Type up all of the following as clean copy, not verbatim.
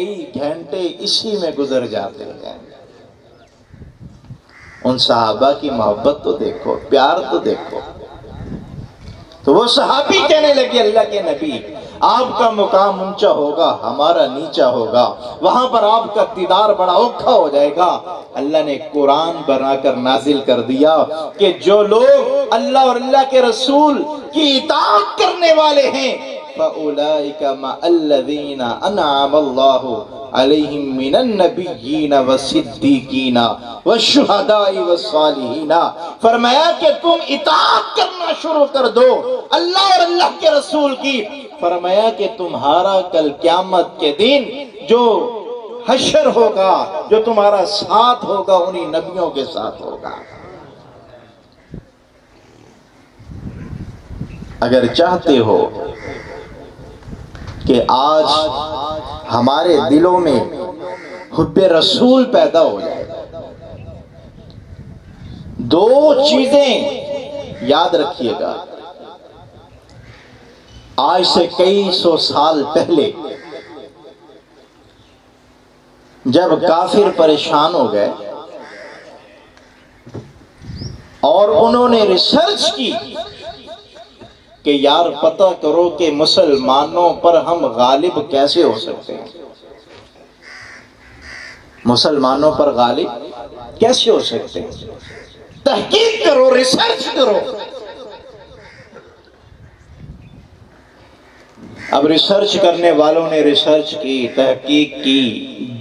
کئی گھنٹے اسی میں گزر جاتے ہیں۔ ان صحابہ کی محبت تو دیکھو، پیار تو دیکھو۔ تو وہ صحابی کہنے لگے اللہ کے نبی، آپ کا مقام اونچا ہوگا، ہمارا نیچا ہوگا، وہاں پر آپ کا دیدار بڑا اوکھا ہو جائے گا۔ اللہ نے قرآن بنا کر نازل کر دیا کہ جو لوگ اللہ اور اللہ کے رسول کی اطاعت کرنے والے ہیں فَأُولَئِكَ مَعَ الَّذِينَ أَنْعَمَ اللَّهُ عَلَيْهِمْ مِنَ النَّبِيِّينَ وَالصِّدِّيقِينَ وَالشُّهَدَاءِ وَالصَّالِحِينَ۔ فرمایا کہ تم اطاعت کرنا شروع کر دو اللہ اور اللہ کے رسول کی۔ فرمایا کہ تمہارا کل قیامت کے دن جو حشر ہوگا، جو تمہارا ساتھ ہوگا، انہی نبیوں کے ساتھ ہوگا۔ اگر چاہتے ہو کہ آج ہمارے دلوں میں حب رسول پیدا ہو جائے، دو چیزیں یاد رکھیے گا۔ آج سے کئی سو سال پہلے جب کافر پریشان ہو گئے اور انہوں نے ریسرچ کی کہ یار پتہ کرو کہ مسلمانوں پر ہم غالب کیسے ہو سکتے ہیں، مسلمانوں پر غالب کیسے ہو سکتے ہیں، تحقیق کرو، ریسرچ کرو۔ اب ریسرچ کرنے والوں نے ریسرچ کی، تحقیق کی،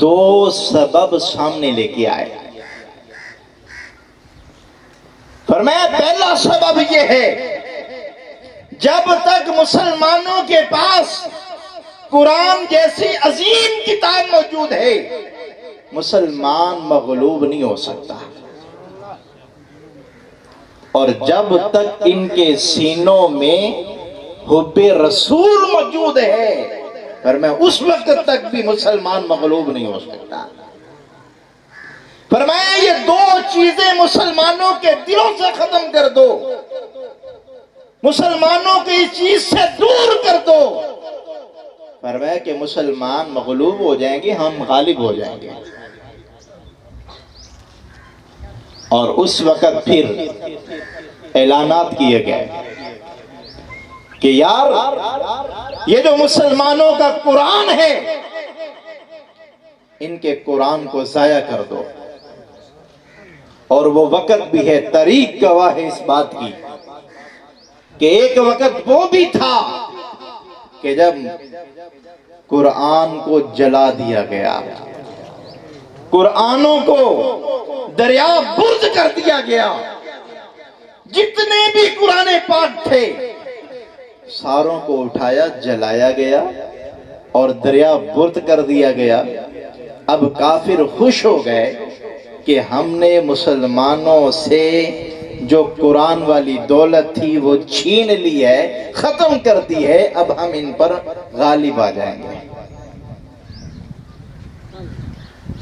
دو سبب سامنے لے کے آئے۔ فرمایا پہلا سبب یہ ہے، جب تک مسلمانوں کے پاس قرآن جیسی عظیم کتاب موجود ہے مسلمان مغلوب نہیں ہو سکتا، اور جب تک ان کے سینوں میں حب رسول موجود ہے فرمایا اس وقت تک بھی مسلمان مغلوب نہیں ہو سکتا۔ فرمایا یہ دو چیزیں مسلمانوں کے دلوں سے ختم کر دو، مسلمانوں کی اس چیز سے دور کر دو، فرمایا کہ مسلمان مغلوب ہو جائیں گے، ہم غالب ہو جائیں گے۔ اور اس وقت پھر اعلانات کیے گئے کہ یار یہ جو مسلمانوں کا قرآن ہے ان کے قرآن کو ضائع کر دو۔ اور وہ وقت بھی ہے، تاریخ گواہ ہے اس بات کی، کہ ایک وقت وہ بھی تھا کہ جب قرآن کو جلا دیا گیا، قرآنوں کو دریا برد کر دیا گیا، جتنے بھی قرآن پاک تھے ساروں کو اٹھایا، جلایا گیا اور دریا برد کر دیا گیا۔ اب کافر خوش ہو گئے کہ ہم نے مسلمانوں سے جو قرآن والی دولت تھی وہ چھین لی ہے، ختم کر دی ہے، اب ہم ان پر غالب آ جائیں گے۔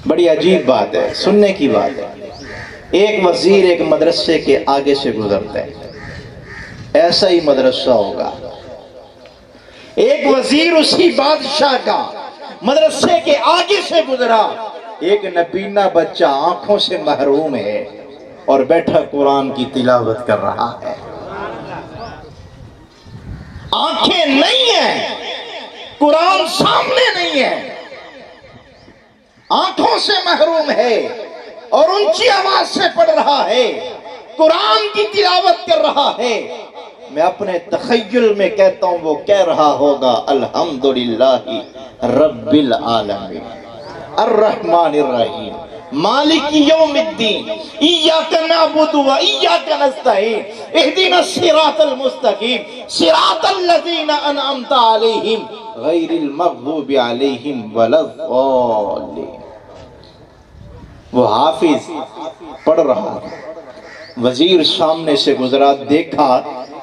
بڑی عجیب بات ہے، سننے کی بات ہے۔ ایک وزیر ایک مدرسے کے آگے سے گزرتا ہے، ایسا ہی مدرسہ ہوگا، ایک وزیر اسی بادشاہ کا مدرسے کے آگے سے گزرا، ایک نبینا بچہ آنکھوں سے محروم ہے اور بیٹھا قرآن کی تلاوت کر رہا ہے، آنکھیں نہیں ہیں، قرآن سامنے نہیں ہے، آنکھوں سے محروم ہے اور اونچی آواز سے پڑھ رہا ہے، قرآن کی تلاوت کر رہا ہے۔ میں اپنے تخیل میں کہتا ہوں وہ کہہ رہا ہوگا الحمدللہ رب العالمین الرحمن الرحیم مالک یوم الدین ایاک نعبد و ایاک نستعین اہدنا الصراط المستقیم صراط الذین انعمت علیہم غیر المغضوب علیہم ولا الضالین۔ وہ حافظ پڑھ رہا، وزیر سامنے سے گزرا، دیکھا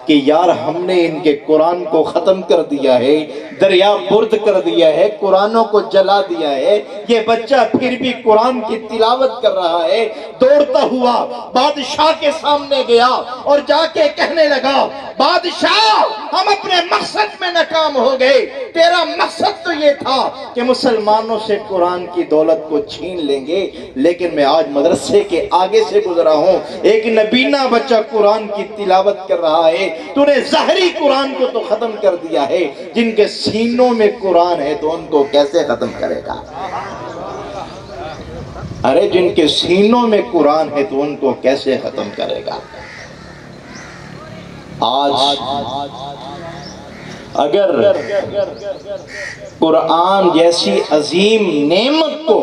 کہ یار ہم نے ان کے قرآن کو ختم کر دیا ہے، دریا برد کر دیا ہے، قرآنوں کو جلا دیا ہے، یہ بچہ پھر بھی قرآن کی تلاوت کر رہا ہے۔ دوڑتا ہوا بادشاہ کے سامنے گیا اور جا کے کہنے لگا، بادشاہ ہم اپنے مقصد میں ناکام ہو گئے، تیرا مقصد تو یہ تھا کہ مسلمانوں سے قرآن کی دولت کو چھین لیں گے، لیکن میں آج مدرسے کے آگے سے گزرا ہوں، ایک نبینا بچہ قرآن کی تلاوت کر رہا ہے، تو نے ظاہری قرآن کو تو ختم کر دیا ہے، جن کے سینوں میں قرآن ہے تو ان کو کیسے ختم کرے گا؟ ارے جن کے سینوں میں قرآن ہے تو ان کو کیسے ختم کرے گا؟ آج اگر قرآن جیسی عظیم نعمت کو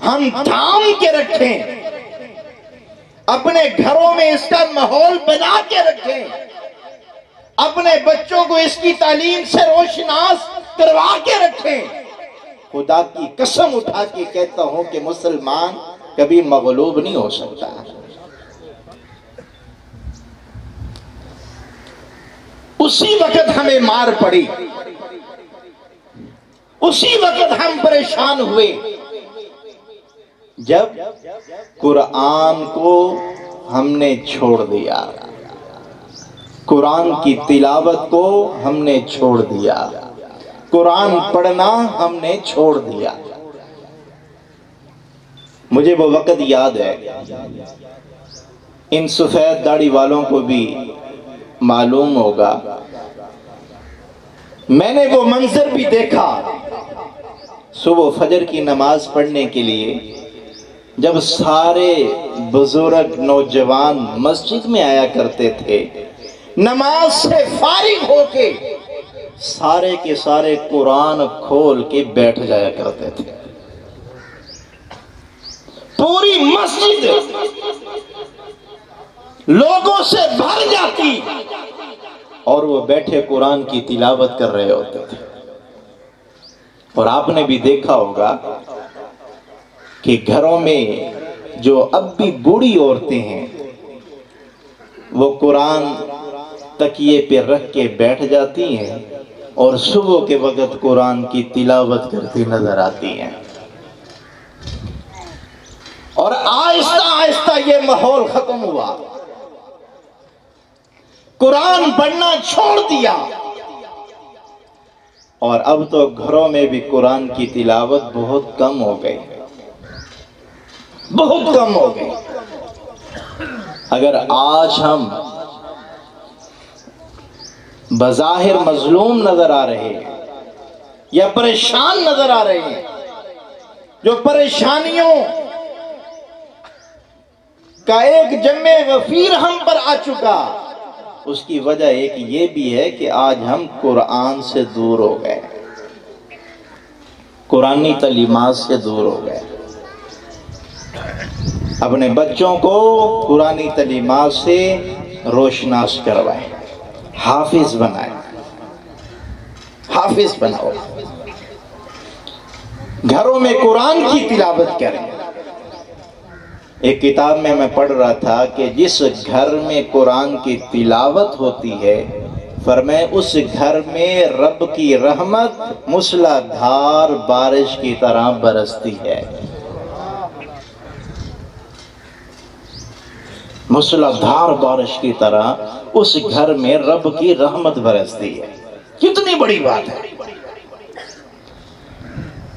ہم تھام کے رکھیں، اپنے گھروں میں اس کا ماحول بنا کے رکھیں، اپنے بچوں کو اس کی تعلیم سے روشناس کروا کے رکھیں، خدا کی قسم اٹھا کے کہتا ہوں کہ مسلمان کبھی مغلوب نہیں ہو سکتا۔ اسی وقت ہمیں مار پڑی، اسی وقت ہم پریشان ہوئے جب قرآن کو ہم نے چھوڑ دیا، قرآن کی تلاوت کو ہم نے چھوڑ دیا، قرآن پڑھنا ہم نے چھوڑ دیا۔ مجھے وہ وقت یاد ہے، ان سفید داڑھی والوں کو بھی معلوم ہوگا، میں نے وہ منظر بھی دیکھا صبح فجر کی نماز پڑھنے کے لیے، جب سارے بزرگ نوجوان مسجد میں آیا کرتے تھے، نماز سے فارغ ہو کے سارے کے سارے قرآن کھول کے بیٹھ جایا کرتے تھے، پوری مسجد لوگوں سے بھر جاتی اور وہ بیٹھے قرآن کی تلاوت کر رہے ہوتے تھے۔ اور آپ نے بھی دیکھا ہوگا کہ گھروں میں جو اب بھی بوڑھی عورتیں ہیں وہ قرآن تکیے پہ رکھ کے بیٹھ جاتی ہیں اور صبح کے وقت قرآن کی تلاوت کرتی نظر آتی ہیں، اور آہستہ آہستہ یہ ماحول ختم ہوا، قرآن پڑھنا چھوڑ دیا، اور اب تو گھروں میں بھی قرآن کی تلاوت بہت کم ہو گئی، بہت کم ہو گئی۔ اگر آج ہم بظاہر مظلوم نظر آ رہے ہیں یا پریشان نظر آ رہے ہیں، جو پریشانیوں کا ایک جمع وفیر ہم پر آ چکا، اس کی وجہ ایک یہ بھی ہے کہ آج ہم قرآن سے دور ہو گئے، قرآنی تعلیمات سے دور ہو گئے۔ اپنے بچوں کو قرآنی تعلیمات سے روشناس کروائیں، حافظ بنائیں، حافظ بناؤ، گھروں میں قرآن کی تلاوت کریں۔ ایک کتاب میں پڑھ رہا تھا کہ جس گھر میں قرآن کی تلاوت ہوتی ہے، فرمائے اس گھر میں رب کی رحمت موسلا دھار بارش کی طرح برستی ہے، موسلا دھار بارش کی طرح اس گھر میں رب کی رحمت برستی ہے۔ کتنی بڑی بات ہے۔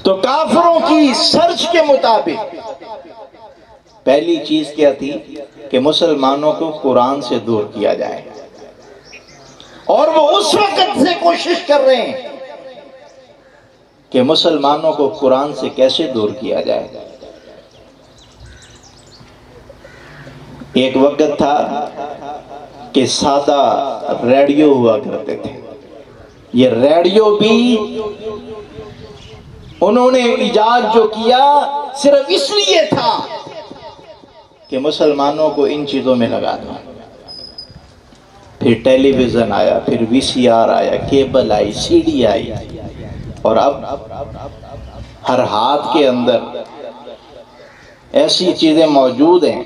تو کافروں کی سرچ کے مطابق پہلی چیز کیا تھی کہ مسلمانوں کو قرآن سے دور کیا جائے، اور وہ اس وقت سے کوشش کر رہے ہیں کہ مسلمانوں کو قرآن سے کیسے دور کیا جائے۔ ایک وقت تھا کہ سادہ ریڈیو ہوا کرتے تھے، یہ ریڈیو بھی انہوں نے ایجاد جو کیا صرف اس لیے تھا کہ مسلمانوں کو ان چیزوں میں لگا دو۔ پھر ٹیلی ویژن آیا، پھر وی سی آر آیا، کیبل آئی، سی ڈی آئی، اور اب ہر ہاتھ کے اندر ایسی چیزیں موجود ہیں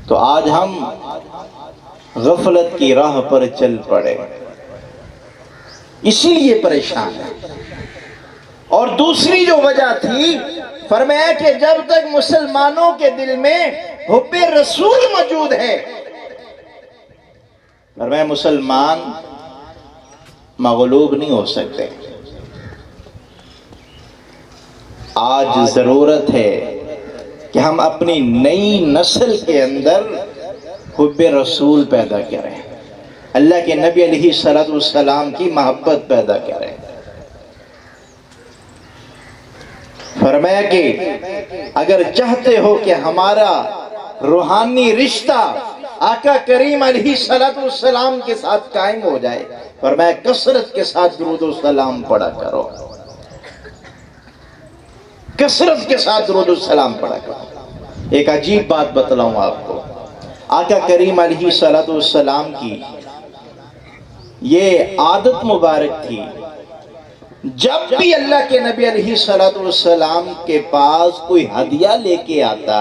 تو آج ہم غفلت کی راہ پر چل پڑے، اسی لیے پریشان ہیں۔ اور دوسری جو وجہ تھی، فرمایا کہ جب تک مسلمانوں کے دل میں حب رسول موجود ہے، فرمایا مسلمان مغلوب نہیں ہو سکتے۔ آج ضرورت ہے کہ ہم اپنی نئی نسل کے اندر حب رسول پیدا کریں، اللہ کے نبی علیہ السلام کی محبت پیدا کریں۔ فرمایا کہ اگر چاہتے ہو کہ ہمارا روحانی رشتہ آقا کریم علیہ السلام کے ساتھ قائم ہو جائے، فرمایا کثرت کے ساتھ درود و سلام پڑھا کرو، کثرت کے ساتھ درود و سلام پڑھا کرو۔ ایک عجیب بات بتلاؤں آپ کو، آقا کریم علیہ السلام کی یہ عادت مبارک تھی، جب بھی اللہ کے نبی علیہ السلام کے پاس کوئی ہدیہ لے کے آتا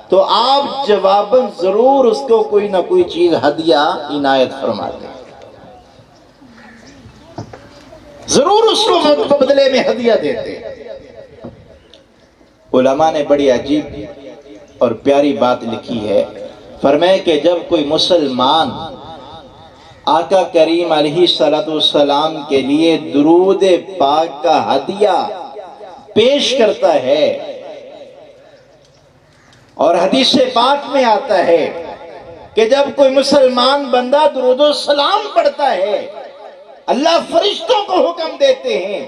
تو آپ جواباً ضرور اس کو کوئی نہ کوئی چیز ہدیہ عنایت فرماتے، ضرور اس کو بدلے میں ہدیہ دیتے۔ علماء نے بڑی عجیب اور پیاری بات لکھی ہے، فرمایا کہ جب کوئی مسلمان آقا کریم علیہ السلام کے لیے درود پاک کا ہدیہ پیش کرتا ہے، اور حدیث پاک میں آتا ہے کہ جب کوئی مسلمان بندہ درود و سلام پڑھتا ہے، اللہ فرشتوں کو حکم دیتے ہیں،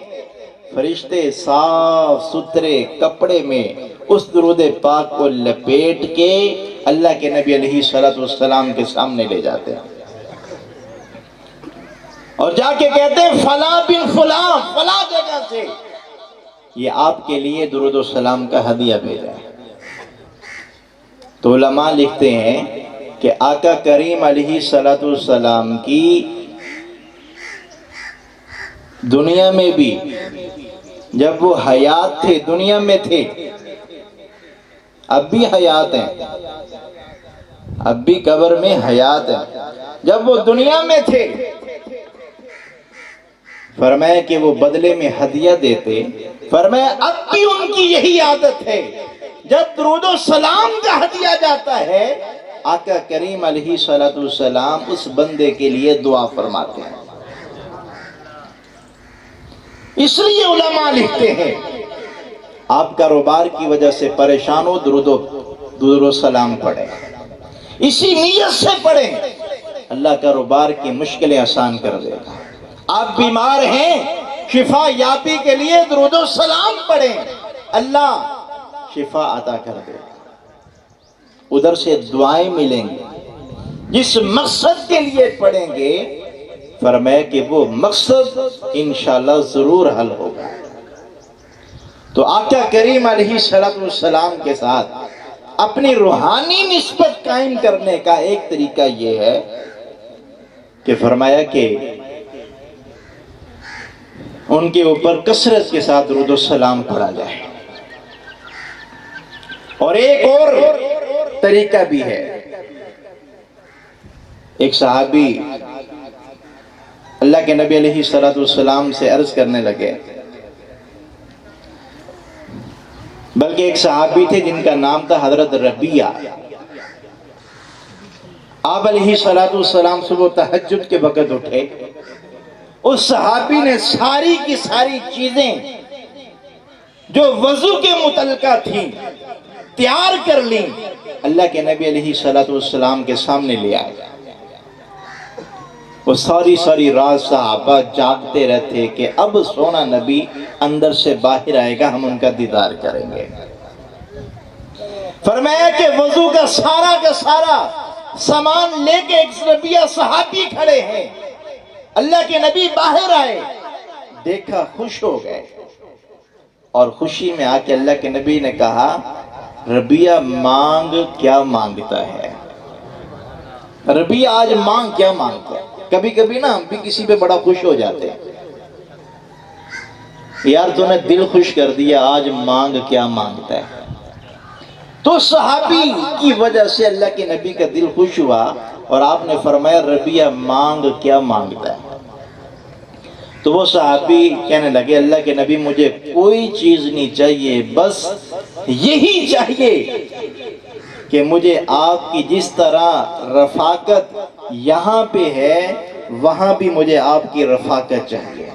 فرشتے صاف ستھرے کپڑے میں اس درود پاک کو لپیٹ کے اللہ کے نبی علیہ السلام کے سامنے لے جاتے ہیں، اور جا کے کہتے ہیں فلاں بن فلاں فلاں جگہ سے یہ آپ کے لیے درود و سلام کا ہدیہ بھیجا ہے۔ تو علماء لکھتے ہیں کہ آقا کریم علیہ السلام کی دنیا میں بھی جب وہ حیات تھے، دنیا میں تھے، اب بھی حیات ہیں، اب بھی قبر میں حیات ہیں، جب وہ دنیا میں تھے فرمایا کہ وہ بدلے میں ہدیہ دیتے، فرمایا اب بھی ان کی یہی عادت ہے، جب درود و سلام کا ہدیہ جاتا ہے آقا کریم علیہ السلام اس بندے کے لیے دعا فرماتے ہیں۔ اس لیے علماء لکھتے ہیں آپ کاروبار کی وجہ سے پریشان ہو، درود و سلام پڑھیں، اسی نیت سے پڑھیں، اللہ کاروبار کی مشکلیں آسان کر دے گا۔ آپ بیمار ہیں، شفا یابی کے لیے درود و سلام پڑھیں، اللہ شفا عطا کر دے گا، ادھر سے دعائیں ملیں گی، جس مقصد کے لیے پڑھیں گے فرمایا کہ وہ مقصد انشاءاللہ ضرور حل ہوگا۔ تو آقا کریم علیہ السلام کے ساتھ اپنی روحانی نسبت قائم کرنے کا ایک طریقہ یہ ہے کہ فرمایا کہ ان کے اوپر کثرت کے ساتھ درود و سلام پڑھا جائے۔ اور ایک اور طریقہ بھی ہے، ایک صحابی اللہ کے نبی علیہ السلام سے عرض کرنے لگے، بلکہ ایک صحابی تھے جن کا نام تھا حضرت ربیہ۔ آپ علیہ السلام صبح تہجد کے وقت اٹھے، اس صحابی نے ساری کی ساری چیزیں جو وضو کے متعلقہ تھیں تیار کر لیں، اللہ کے نبی علیہ السلام کے سامنے لے آئے۔ وہ ساری رات صحابہ جاگتے رہتے کہ اب سونا نبی اندر سے باہر آئے گا، ہم ان کا دیدار کریں گے۔ فرمایا کہ وضو کا سارا سامان لے کے ایک ربیہ صحابی کھڑے ہیں، اللہ کے نبی باہر آئے، دیکھا خوش ہو گئے، اور خوشی میں آ کے اللہ کے نبی نے کہا ربیہ مانگ کیا مانگتا ہے؟ ربیہ آج مانگ کیا مانگتا ہے؟ کبھی کبھی نا ہم بھی کسی پہ بڑا خوش ہو جاتے ہیں، یار تو نے دل خوش کر دیا، آج مانگ کیا مانگتا ہے؟ تو صحابی کی وجہ سے اللہ کے نبی کا دل خوش ہوا اور آپ نے فرمایا ربیہ مانگ کیا مانگتا ہے؟ تو وہ صحابی کہنے لگے اللہ کے نبی مجھے کوئی چیز نہیں چاہیے، بس یہی چاہیے کہ مجھے آپ کی جس طرح رفاقت یہاں پہ ہے وہاں بھی مجھے آپ کی رفاقت چاہیے،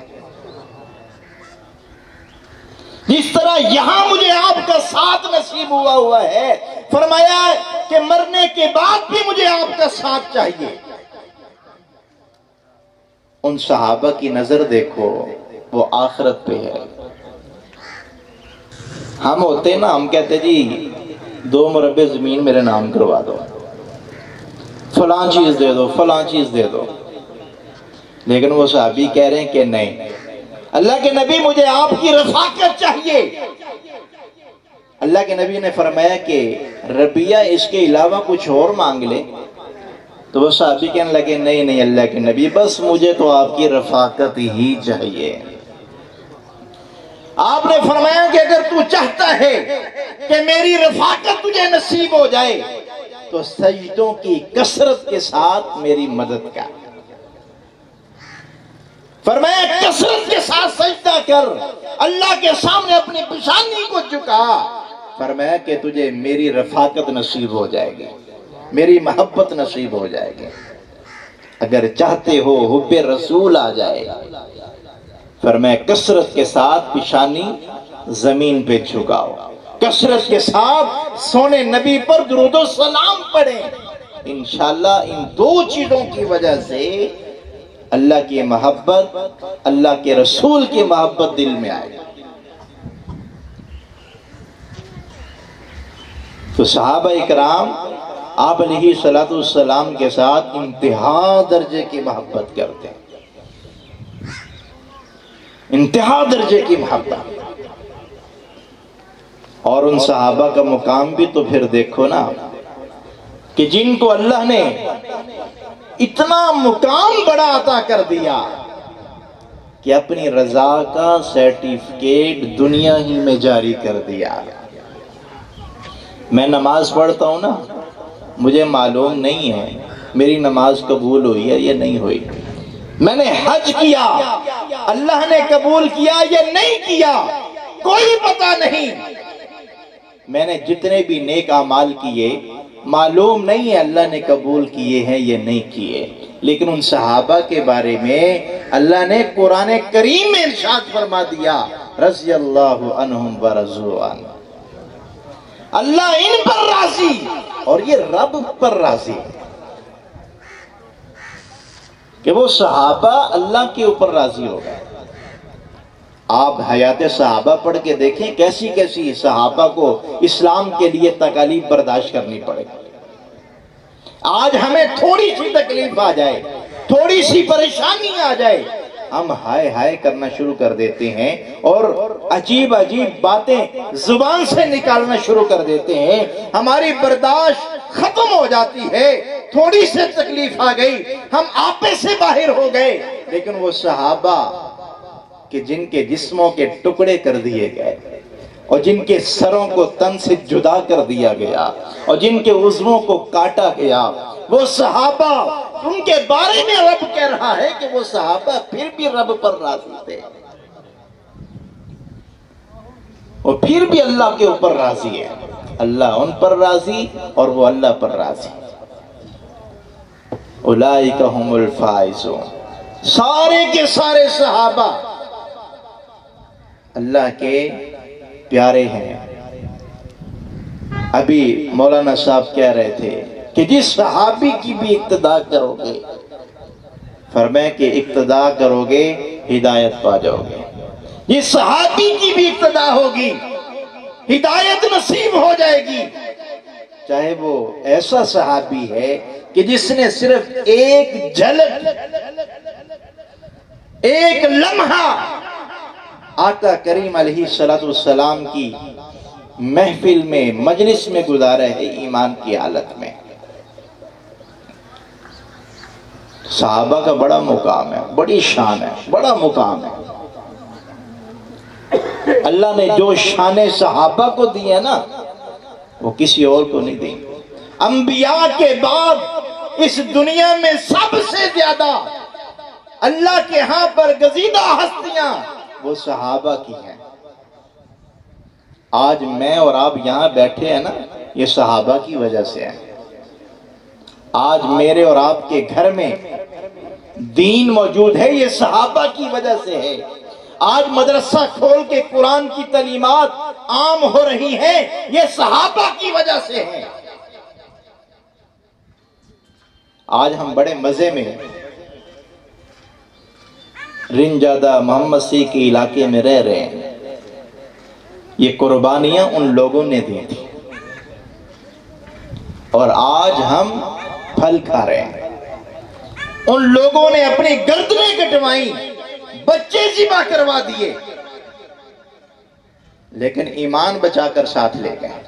جس طرح یہاں مجھے آپ کا ساتھ نصیب ہوا ہے، فرمایا کہ مرنے کے بعد بھی مجھے آپ کا ساتھ چاہیے۔ ان صحابہ کی نظر دیکھو، وہ آخرت پہ ہے۔ ہم ہوتے نا، ہم کہتے جی 2 مربع زمین میرے نام کروا دو، فلاں چیز دے دو، فلاں چیز دے دو، لیکن وہ صحابی کہہ رہے ہیں کہ نہیں، اللہ کے نبی مجھے آپ کی رفاقت چاہیے۔ اللہ کے نبی نے فرمایا کہ ربیہ اس کے علاوہ کچھ اور مانگ لے، تو وہ صحابی کہنے لگے نہیں نہیں اللہ کے نبی، بس مجھے تو آپ کی رفاقت ہی چاہیے۔ آپ نے فرمایا کہ اگر تو چاہتا ہے کہ میری رفاقت تجھے نصیب ہو جائے تو سجدوں کی کثرت کے ساتھ میری مدد کر۔ فرمایا کثرت کے ساتھ سجدہ کر، اللہ کے سامنے اپنی پیشانی کو جھکا، فرمایا کہ تجھے میری رفاقت نصیب ہو جائے گی، میری محبت نصیب ہو جائے گی۔ اگر چاہتے ہو حب رسول آ جائے، فرمایا کثرت کے ساتھ پیشانی زمین پہ جھکاؤ، کثرت کے ساتھ سونے نبی پر درود و سلام پڑھیں، انشاءاللہ ان 2 چیزوں کی وجہ سے اللہ کی محبت، اللہ کے رسول کی محبت دل میں آئے گی۔ تو صحابہ اکرام آپ علیہ السلام کے ساتھ انتہا درجے کی محبت کرتے ہیں، انتہا درجے کی محبت۔ اور ان صحابہ کا مقام بھی تو پھر دیکھو نا، کہ جن کو اللہ نے اتنا مقام بڑا عطا کر دیا کہ اپنی رضا کا سرٹیفکیٹ دنیا ہی میں جاری کر دیا۔ میں نماز پڑھتا ہوں نا، مجھے معلوم نہیں ہے میری نماز قبول ہوئی ہے یا نہیں ہوئی، میں نے حج کیا، اللہ نے قبول کیا یا نہیں کیا، کوئی پتہ نہیں، میں نے جتنے بھی نیک اعمال کیے معلوم نہیں ہے اللہ نے قبول کیے ہیں یا نہیں کیے، لیکن ان صحابہ کے بارے میں اللہ نے قرآن کریم میں ارشاد فرما دیا رضی اللہ عنہم ورضوا عنہ، اللہ ان پر راضی اور یہ رب پر راضی، کہ وہ صحابہ اللہ کے اوپر راضی ہو گئے۔ آپ حیات صحابہ پڑھ کے دیکھیں کیسی کیسی صحابہ کو اسلام کے لیے تکالیف برداشت کرنی پڑے۔ آج ہمیں تھوڑی سی تکلیف آ جائے، تھوڑی سی پریشانی آ جائے، ہم ہائے ہائے کرنا شروع کر دیتے ہیں اور عجیب عجیب باتیں زبان سے نکالنا شروع کر دیتے ہیں، ہماری برداشت ختم ہو جاتی ہے، تھوڑی سی تکلیف آ گئی ہم آپے سے باہر ہو گئے۔ لیکن وہ صحابہ کہ جن کے جسموں کے ٹکڑے کر دیے گئے اور جن کے سروں کو تن سے جدا کر دیا گیا اور جن کے عضووں کو کاٹا گیا، وہ صحابہ ان کے بارے میں رب کہہ رہا ہے کہ وہ صحابہ پھر بھی رب پر راضی تھے، اور پھر بھی اللہ کے اوپر راضی ہے، اللہ ان پر راضی اور وہ اللہ پر راضی۔ اولئک هم الفائزون، سارے کے سارے صحابہ اللہ کے پیارے ہیں۔ ابھی مولانا صاحب کہہ رہے تھے کہ جس صحابی کی بھی اقتداء کرو گے، فرمایا کہ اقتداء کرو گے ہدایت پا جاؤ گے، جس صحابی کی بھی اقتداء ہوگی ہدایت نصیب ہو جائے گی، چاہے وہ ایسا صحابی ہے کہ جس نے صرف ایک جھلک، ایک لمحہ آقا کریم علیہ السلام کی محفل میں، مجلس میں گزارا ہے ایمان کی حالت میں۔ صحابہ کا بڑا مقام ہے، بڑی شان ہے، بڑا مقام ہے۔ اللہ نے جو شان صحابہ کو دی ہے نا، وہ کسی اور کو نہیں دیں گے۔ انبیاء کے بعد اس دنیا میں سب سے زیادہ اللہ کے ہاں برگزیدہ ہستیاں وہ صحابہ کی ہیں۔ آج میں اور آپ یہاں بیٹھے ہیں نا، یہ صحابہ کی وجہ سے ہے۔ آج میرے اور آپ کے گھر میں دین موجود ہے، یہ صحابہ کی وجہ سے ہے۔ آج مدرسہ کھول کے قرآن کی تعلیمات عام ہو رہی ہیں، یہ صحابہ کی وجہ سے ہے۔ آج ہم بڑے مزے میں رنجادہ محمد سی کے علاقے میں رہ رہے ہیں، یہ قربانیاں ان لوگوں نے دی تھی اور آج ہم پھل کھا رہے ہیں۔ ان لوگوں نے اپنی گردنیں کٹوائیں، بچے ذبح کروا دیے، لیکن ایمان بچا کر ساتھ لے گئے،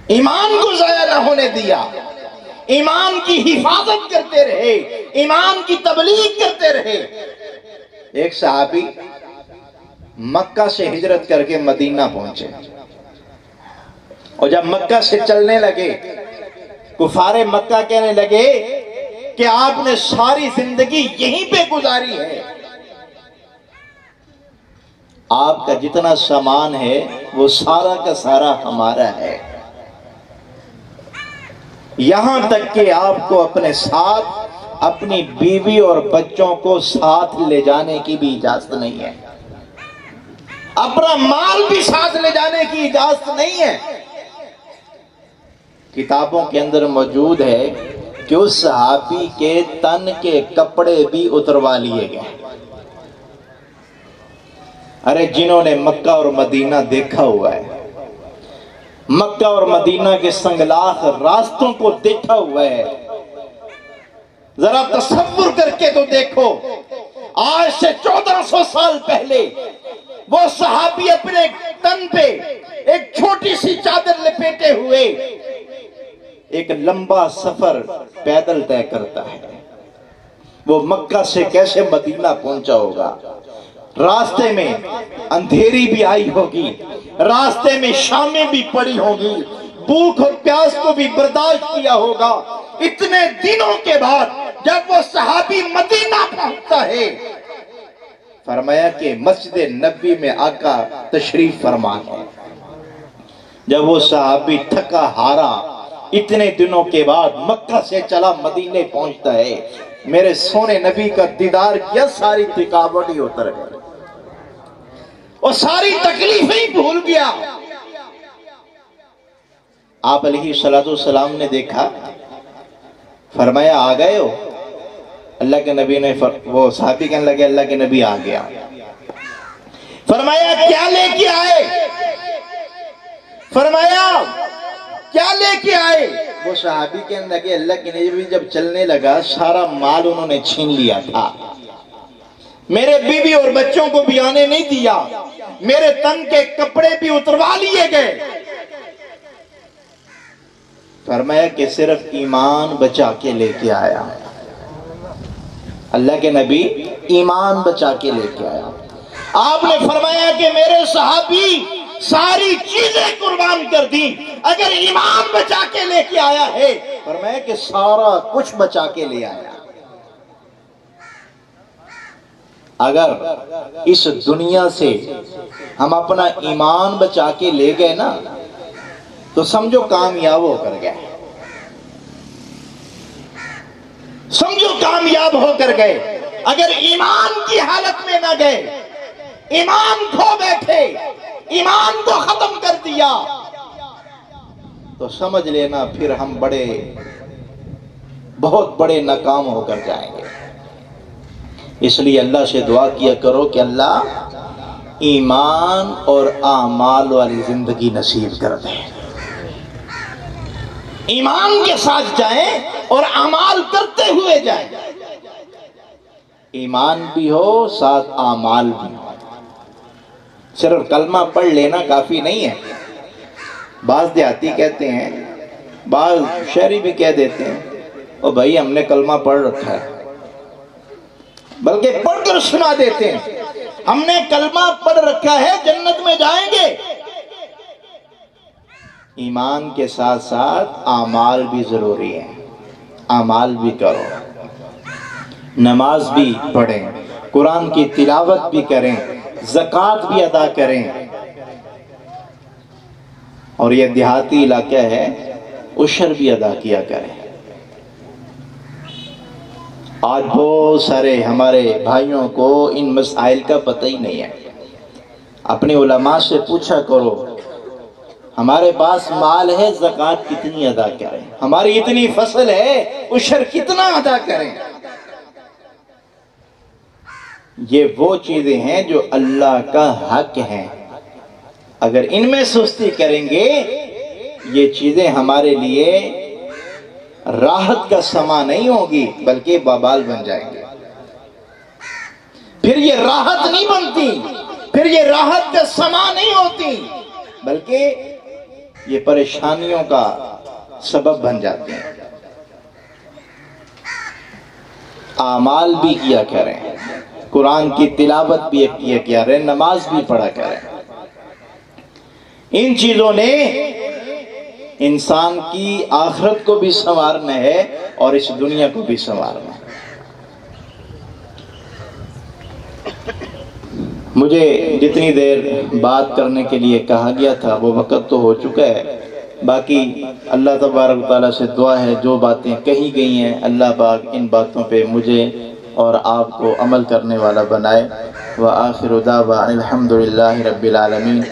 ایمان کو ضائع نہ ہونے دیا، ایمان کی حفاظت کرتے رہے، ایمان کی تبلیغ کرتے رہے۔ ایک صحابی مکہ سے ہجرت کر کے مدینہ پہنچے، اور جب مکہ سے چلنے لگے کفار مکہ کہنے لگے کہ آپ نے ساری زندگی یہیں پہ گزاری ہے، آپ کا جتنا سامان ہے وہ سارا کا سارا ہمارا ہے، یہاں تک کہ آپ کو اپنے ساتھ اپنی بیوی اور بچوں کو ساتھ لے جانے کی بھی اجازت نہیں ہے، اپنا مال بھی ساتھ لے جانے کی اجازت نہیں ہے۔ کتابوں کے اندر موجود ہے کہ اس صحابی کے تن کے کپڑے بھی اتروا لیے گئے۔ ارے جنہوں نے مکہ اور مدینہ دیکھا ہوا ہے، مکہ اور مدینہ کے سنگلاخ راستوں کو دیکھا ہوا ہے، ذرا تصور کر کے تو دیکھو، آج سے 1400 سال پہلے وہ صحابی اپنے تن پہ ایک چھوٹی سی چادر لپیٹے ہوئے ایک لمبا سفر پیدل طے کرتا ہے۔ وہ مکہ سے کیسے مدینہ پہنچا ہوگا؟ راستے میں اندھیری بھی آئی ہوگی، راستے میں شامیں بھی پڑی ہوگی، بھوک اور پیاس کو بھی برداشت کیا ہوگا۔ اتنے دنوں کے بعد جب وہ صحابی مدینہ پہنچتا ہے، فرمایا کہ مسجد نبوی میں آقا تشریف فرما ہے۔ جب وہ صحابی تھکا ہارا اتنے دنوں کے بعد مکہ سے چلا مدینے پہنچتا ہے، میرے سونے نبی کا دیدار کیا، ساری تھکاوٹ ہی اتر گئی اور ساری تکلیفیں بھول گیا۔ آپ علیہ السلام نے دیکھا، فرمایا آ گئے ہو؟ اللہ کے نبی نے وہ صحابی کہنے لگے اللہ کے نبی آ گیا۔ فرمایا کیا لے کے آئے؟ فرمایا کیا لے کے آئے؟ وہ صحابی کہنے لگے اللہ کے نبی جب چلنے لگا سارا مال انہوں نے چھین لیا تھا، میرے بیوی اور بچوں کو بھی آنے نہیں دیا، میرے تن کے کپڑے بھی اتروا لیے گئے۔ فرمایا کہ صرف ایمان بچا کے لے کے آیا، اللہ کے نبی ایمان بچا کے لے کے آیا۔ آپ نے فرمایا کہ میرے صحابی ساری چیزیں قربان کر دی، اگر ایمان بچا کے لے کے آیا ہے، فرمایا کہ سارا کچھ بچا کے لے آیا۔ اگر اس دنیا سے ہم اپنا ایمان بچا کے لے گئے نا تو سمجھو کامیاب ہو کر گئے، سمجھو کامیاب ہو کر گئے۔ اگر ایمان کی حالت میں نہ گئے، ایمان کھو بیٹھے، ایمان کو ختم کر دیا، تو سمجھ لینا پھر ہم بہت بڑے ناکام ہو کر جائیں گے۔ اس لیے اللہ سے دعا کیا کرو کہ اللہ ایمان اور اعمال والی زندگی نصیب کر دے، ایمان کے ساتھ جائیں اور اعمال کرتے ہوئے جائیں، ایمان بھی ہو ساتھ اعمال بھی ہو۔ صرف کلمہ پڑھ لینا کافی نہیں ہے۔ بعض دیہاتی کہتے ہیں، بعض شہری بھی کہہ دیتے ہیں او بھائی ہم نے کلمہ پڑھ رکھا ہے، بلکہ پڑھ کر سنا دیتے ہیں ہم نے کلمہ پڑھ رکھا ہے جنت میں جائیں گے۔ ایمان کے ساتھ ساتھ اعمال بھی ضروری ہیں، اعمال بھی کرو، نماز بھی پڑھیں، قرآن کی تلاوت بھی کریں، زکوٰۃ بھی ادا کریں، اور یہ دیہاتی علاقہ ہے عشر بھی ادا کیا کریں۔ آج بہت سارے ہمارے بھائیوں کو ان مسائل کا پتہ ہی نہیں ہے۔ اپنے علماء سے پوچھا کرو، ہمارے پاس مال ہے، زکوٰۃ کتنی ادا کریں، ہماری اتنی فصل ہے، عشر کتنا ادا کریں۔ یہ وہ چیزیں ہیں جو اللہ کا حق ہیں، اگر ان میں سستی کریں گے یہ چیزیں ہمارے لیے راحت کا سما نہیں ہوگی بلکہ وبال بن جائیں گے۔ پھر یہ راحت نہیں بنتی، پھر یہ راحت کا سما نہیں ہوتی بلکہ یہ پریشانیوں کا سبب بن جاتے ہیں۔ اعمال بھی کیا کریں، قرآن کی تلاوت بھی کیا کریں، نماز بھی پڑھا کریں۔ ان چیزوں نے انسان کی آخرت کو بھی سنوارنا ہے اور اس دنیا کو بھی سنوارنا ہے۔ مجھے جتنی دیر بات کرنے کے لیے کہا گیا تھا وہ وقت تو ہو چکا ہے، باقی اللہ تبارک و تعالیٰ سے دعا ہے جو باتیں کہی گئی ہیں اللہ پاک ان باتوں پہ مجھے اور آپ کو عمل کرنے والا بنائے۔ وآخر دعوانا الحمدللہ رب العالمین۔